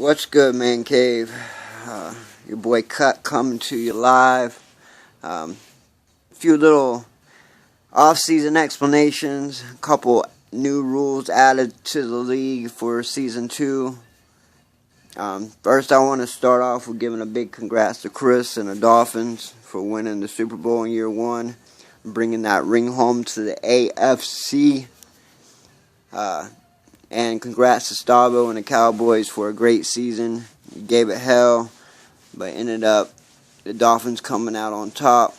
What's good, Man Cave? Your boy Cut coming to you live. A few little off-season explanations, a couple new rules added to the league for Season 2. First, I want to start off with giving a big congrats to Chris and the Dolphins for winning the Super Bowl in year 1, bringing that ring home to the AFC. And congrats to Stavo and the Cowboys for a great season. You gave it hell, but ended up the Dolphins coming out on top.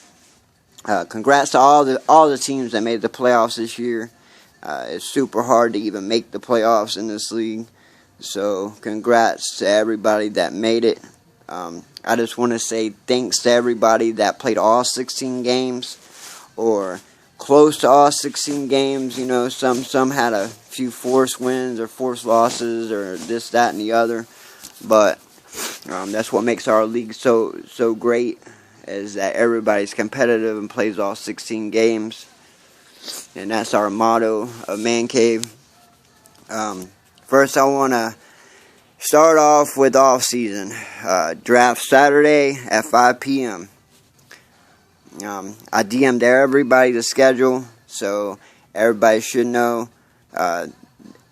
Congrats to all the teams that made the playoffs this year. It's super hard to even make the playoffs in this league. So congrats to everybody that made it. I just want to say thanks to everybody that played all 16 games or close to all 16 games. You know, some had a few forced wins or forced losses or this, that, and the other. But that's what makes our league so great, is that everybody's competitive and plays all 16 games. And that's our motto of Man Cave. First, I want to start off with off-season. Draft Saturday at 5 p.m. I DM'd everybody the schedule, so everybody should know.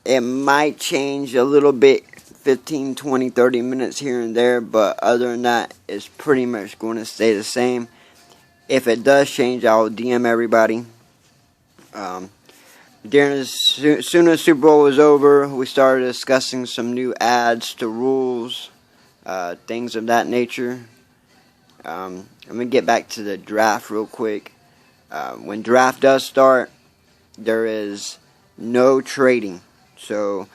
It might change a little bit, 15, 20, 30 minutes here and there, but other than that, it's pretty much going to stay the same. If it does change, I'll DM everybody. Soon as Super Bowl was over, we started discussing some new adds to rules, things of that nature. I'm going to get back to the draft real quick. When draft does start, there is no trading. So,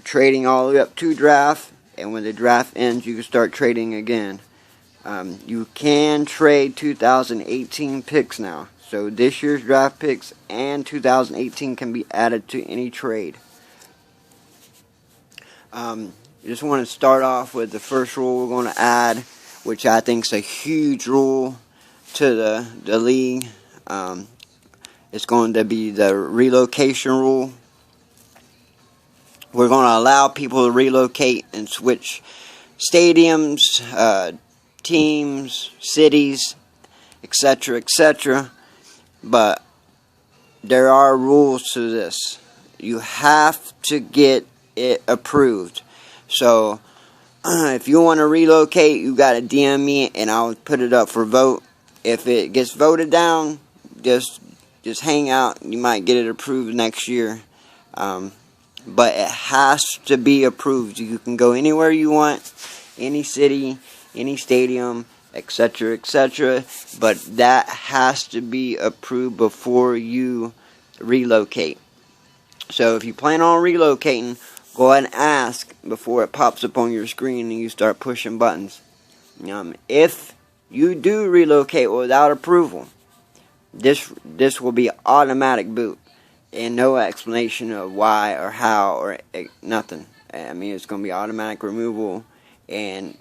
trading all the way up to draft, and when the draft ends, you can start trading again. You can trade 2018 picks now. So, this year's draft picks and 2018 can be added to any trade. I just want to start off with the first rule we're going to add, which I think is a huge rule to the league. It's going to be the relocation rule. We're going to allow people to relocate and switch stadiums, teams, cities, etc., etc. But there are rules to this. You have to get it approved. So, if you want to relocate, you got to DM me and I'll put it up for vote. If it gets voted down, just hang out. You might get it approved next year. But it has to be approved. You can go anywhere you want, any city, any stadium, etc., etc. But that has to be approved before you relocate. So if you plan on relocating, go ahead and ask before it pops up on your screen and you start pushing buttons. If you do relocate without approval, this will be automatic boot. And no explanation of why or how or nothing. I mean, it's going to be automatic removal and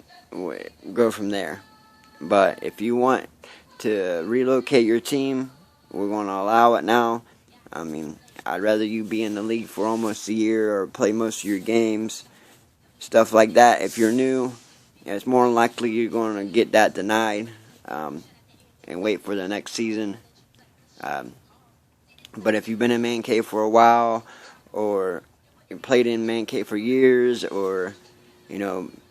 go from there. But if you want to relocate your team, we're going to allow it now. I mean, I'd rather you be in the league for almost a year or play most of your games. Stuff like that. If you're new, it's more than likely you're going to get that denied and wait for the next season. But if you've been in Man Cave for a while, or you played in Man Cave for years, or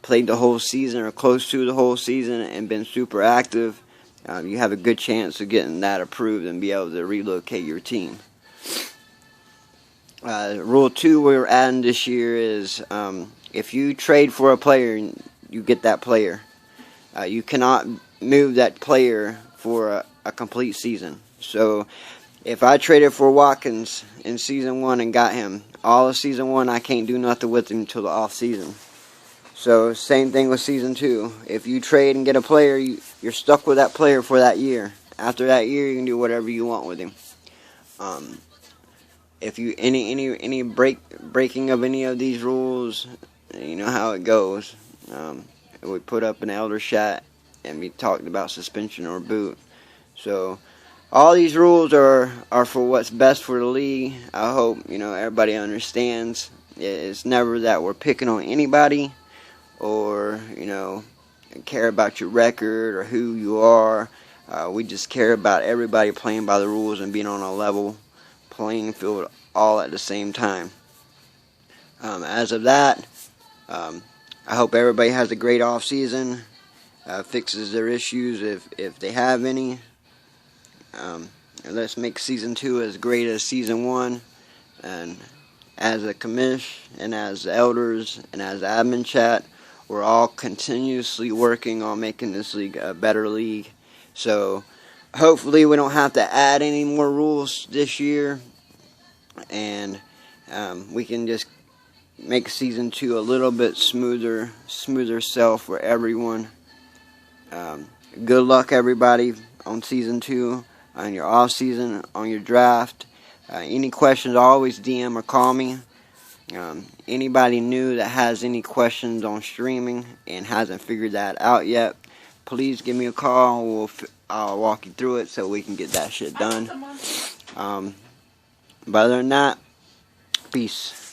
played the whole season or close to the whole season and been super active, you have a good chance of getting that approved and be able to relocate your team. Rule 2 we're adding this year is if you trade for a player, you get that player. You cannot move that player for a complete season. So, if I traded for Watkins in Season 1 and got him, all of Season 1, I can't do nothing with him until the off-season. So, same thing with Season 2. If you trade and get a player, you're stuck with that player for that year. After that year, you can do whatever you want with him. If you any breaking of any of these rules, you know how it goes. We put up an elder chat and we talked about suspension or boot. So, all these rules are for what's best for the league. I hope everybody understands. It's never that we're picking on anybody. or, care about your record or who you are. We just care about everybody playing by the rules and being on a level playing field all at the same time. As of that, I hope everybody has a great off season, fixes their issues if they have any. And let's make season 2 as great as season 1. And as a commish and as elders and as admin chat, we're all continuously working on making this league a better league. So hopefully we don't have to add any more rules this year, and we can just make season 2 a little bit smoother sail for everyone. Good luck, everybody, on season 2, on your off season, on your draft. Any questions, always DM or call me. Anybody new that has any questions on streaming and hasn't figured that out yet, please give me a call. I'll walk you through it so we can get that shit done. But other than that, peace.